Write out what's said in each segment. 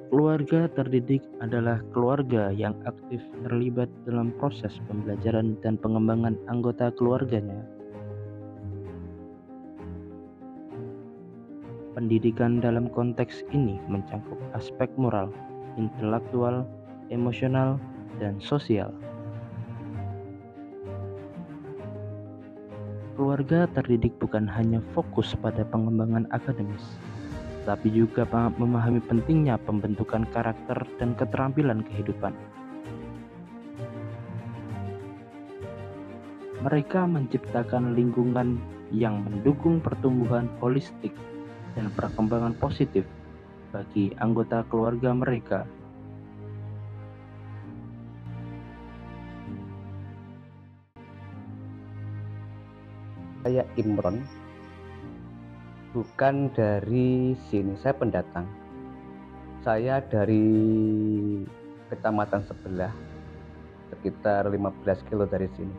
Keluarga terdidik adalah keluarga yang aktif terlibat dalam proses pembelajaran dan pengembangan anggota keluarganya. Pendidikan dalam konteks ini mencakup aspek moral, intelektual, emosional, dan sosial. Keluarga terdidik bukan hanya fokus pada pengembangan akademis, tapi juga memahami pentingnya pembentukan karakter dan keterampilan kehidupan. Mereka menciptakan lingkungan yang mendukung pertumbuhan holistik dan perkembangan positif bagi anggota keluarga mereka. Saya Imron, bukan dari sini, saya pendatang. Saya dari kecamatan sebelah, sekitar 15 kilo dari sini.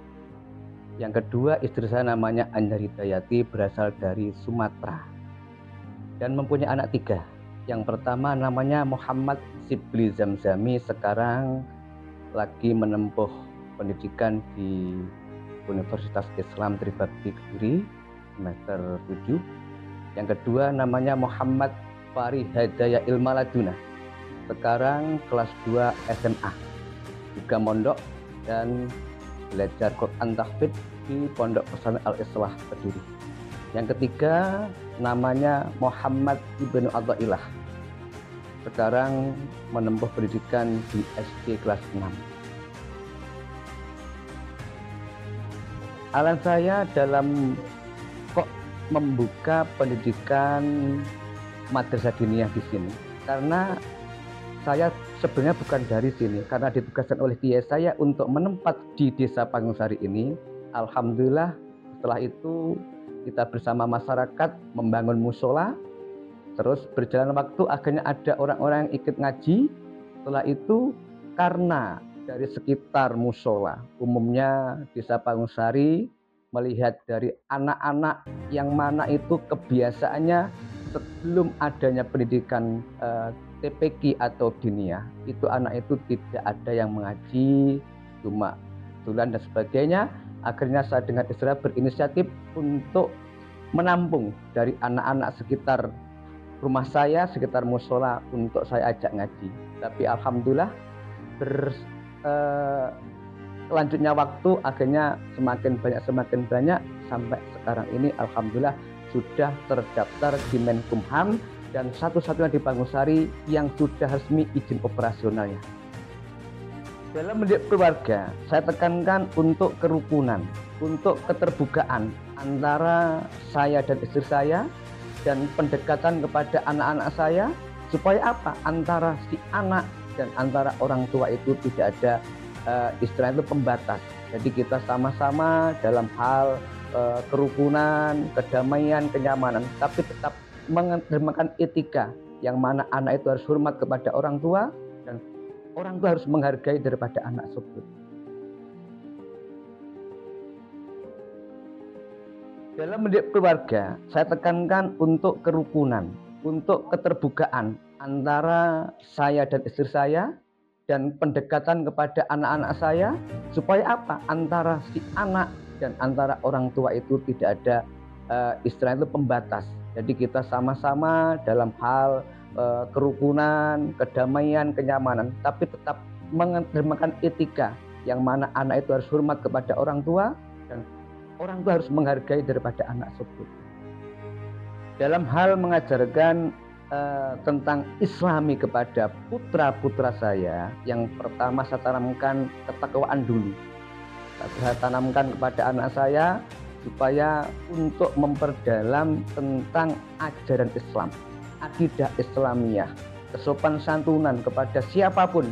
Yang kedua, istri saya namanya Anja Hidayati, berasal dari Sumatera dan mempunyai anak 3. Yang pertama namanya Muhammad Sibli Zamzami, sekarang lagi menempuh pendidikan di Universitas Islam Tribakti Kediri, semester 7. Yang kedua namanya Muhammad Fari Hadaya Ilmaladuna, sekarang kelas 2 SMA, juga mondok dan belajar Quran tahfidz di Pondok Pesantren Al-Islah Kediri. Yang ketiga namanya Muhammad Ibnu Athaillah, sekarang menempuh pendidikan di SD kelas 6. Alasan saya dalam kok membuka pendidikan madrasah diniyah di sini, karena saya sebenarnya bukan dari sini, karena ditugaskan oleh kiai saya untuk menempat di Desa Pangungsari ini. Alhamdulillah setelah itu kita bersama masyarakat membangun musola, terus berjalan waktu akhirnya ada orang-orang yang ikut ngaji. Setelah itu karena dari sekitar musola, umumnya Desa Pangungsari melihat dari anak-anak yang mana itu kebiasaannya sebelum adanya pendidikan TPQ atau diniyah, itu anak itu tidak ada yang mengaji, cuma tulan dan sebagainya. Akhirnya saya dengan istri berinisiatif untuk menampung dari anak-anak sekitar rumah saya, sekitar musola, untuk saya ajak ngaji. Tapi alhamdulillah selanjutnya waktu akhirnya semakin banyak sampai sekarang ini alhamdulillah sudah terdaftar di Menkumham dan satu-satunya di Pangungsari yang sudah resmi izin operasionalnya. Dalam mendidik keluarga, saya tekankan untuk kerukunan, untuk keterbukaan antara saya dan istri saya, dan pendekatan kepada anak-anak saya, supaya apa? Antara si anak dan antara orang tua itu tidak ada istilah itu pembatas. Jadi kita sama-sama dalam hal kerukunan, kedamaian, kenyamanan, tapi tetap mengedepankan etika, yang mana anak itu harus hormat kepada orang tua dan orang tua harus menghargai daripada anak tersebut. Dalam mendidik keluarga, saya tekankan untuk kerukunan, untuk keterbukaan antara saya dan istri saya, dan pendekatan kepada anak-anak saya, supaya apa? Antara si anak dan antara orang tua itu tidak ada istilah itu pembatas. Jadi kita sama-sama dalam hal kerukunan, kedamaian, kenyamanan, tapi tetap mengedepankan etika, yang mana anak itu harus hormat kepada orang tua dan orang tua harus menghargai daripada anak tersebut. Dalam hal mengajarkan tentang Islami kepada putra-putra saya, yang pertama saya tanamkan ketakwaan dulu. Saya tanamkan kepada anak saya supaya untuk memperdalam tentang ajaran Islam, akidah Islamiyah, kesopan santunan kepada siapapun,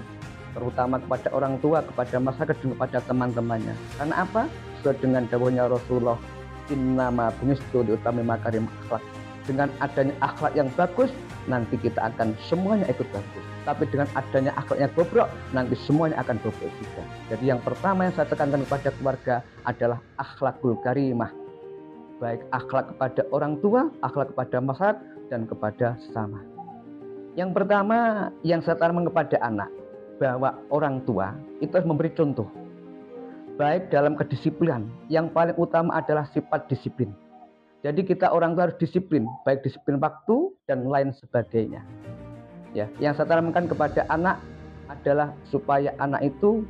terutama kepada orang tua, kepada masyarakat, dan kepada teman-temannya. Karena apa? Sesuai dengan dawuhnya Rasulullah, innama bu'istu liutammima makarim akhlak. Dengan adanya akhlak yang bagus, nanti kita akan semuanya ikut bagus. Tapi dengan adanya akhlaknya bobrok, nanti semuanya akan bobrok juga. Jadi yang pertama yang saya tekankan kepada keluarga adalah akhlakul karimah. Baik akhlak kepada orang tua, akhlak kepada masyarakat, dan kepada sesama. Yang pertama yang saya tanamkan kepada anak, bahwa orang tua itu harus memberi contoh. Baik dalam kedisiplinan, yang paling utama adalah sifat disiplin. Jadi kita orang tua harus disiplin, baik disiplin waktu dan lain sebagainya. Ya, yang saya tanamkan kepada anak adalah supaya anak itu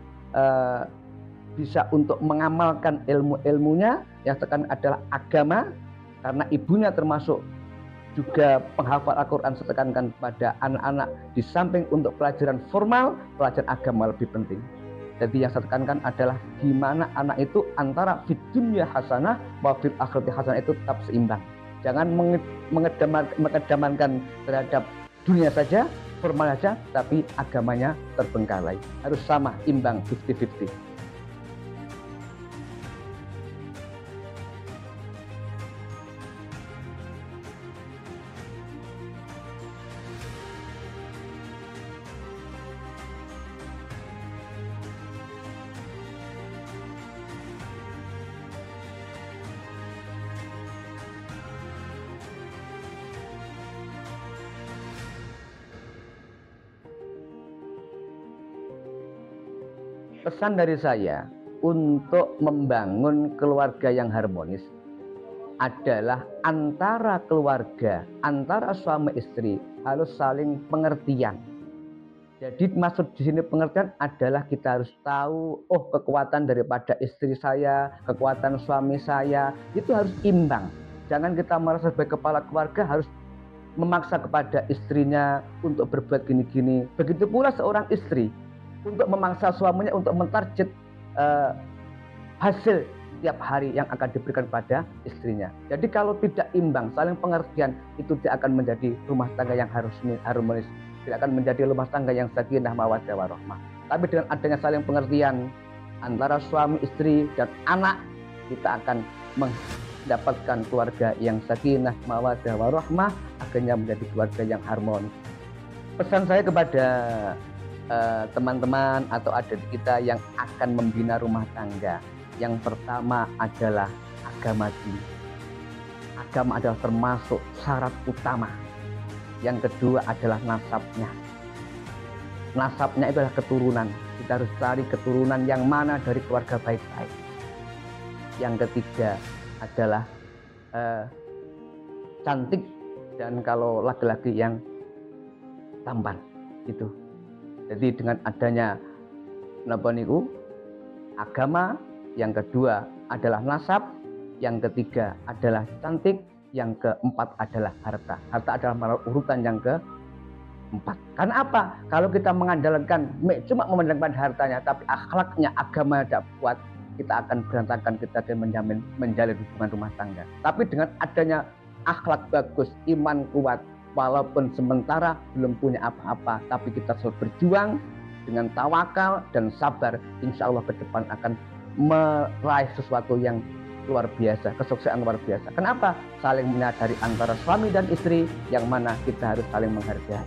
bisa untuk mengamalkan ilmu-ilmunya, yang tekan adalah agama, karena ibunya termasuk juga penghafal Al-Quran. Saya tekankan pada anak-anak, di samping untuk pelajaran formal, pelajaran agama lebih penting. Jadi yang saya tekankan adalah gimana anak itu antara fid dunya hasanah wa fil akhirati hasanah itu tetap seimbang. Jangan mengedepankan terhadap dunia saja, formal saja, tapi agamanya terbengkalai. Harus sama, imbang, 50-50. Pesan dari saya untuk membangun keluarga yang harmonis adalah antara keluarga, antara suami istri harus saling pengertian. Jadi maksud di sini pengertian adalah kita harus tahu, oh kekuatan daripada istri saya, kekuatan suami saya, itu harus imbang. Jangan kita merasa sebagai kepala keluarga harus memaksa kepada istrinya untuk berbuat gini-gini. Begitu pula seorang istri untuk memaksa suaminya untuk mentarget hasil tiap hari yang akan diberikan pada istrinya. Jadi kalau tidak imbang, saling pengertian, itu tidak akan menjadi rumah tangga yang harmonis, tidak akan menjadi rumah tangga yang sakinah mawaddah warahmah. Tapi dengan adanya saling pengertian antara suami, istri, dan anak, kita akan mendapatkan keluarga yang sakinah mawaddah warahmah, akhirnya menjadi keluarga yang harmonis. Pesan saya kepada teman-teman atau adik kita yang akan membina rumah tangga, yang pertama adalah agama dulu. Agama adalah termasuk syarat utama. Yang kedua adalah nasabnya. Nasabnya itu adalah keturunan. Kita harus cari keturunan yang mana dari keluarga baik-baik. Yang ketiga adalah cantik, dan kalau laki-laki yang tampan itu. Jadi dengan adanya agama, yang kedua adalah nasab, yang ketiga adalah cantik, yang keempat adalah harta. Harta adalah urutan yang keempat. Karena apa? Kalau kita mengandalkan cuma memandangkan hartanya, tapi akhlaknya, agama tidak kuat, kita akan berantakan, kita akan menjalin hubungan rumah tangga. Tapi dengan adanya akhlak bagus, iman kuat, walaupun sementara belum punya apa-apa, tapi kita selalu berjuang dengan tawakal dan sabar, insya Allah ke depan akan meraih sesuatu yang luar biasa, kesuksesan luar biasa. Kenapa? Saling menyadari antara suami dan istri, yang mana kita harus saling menghargai.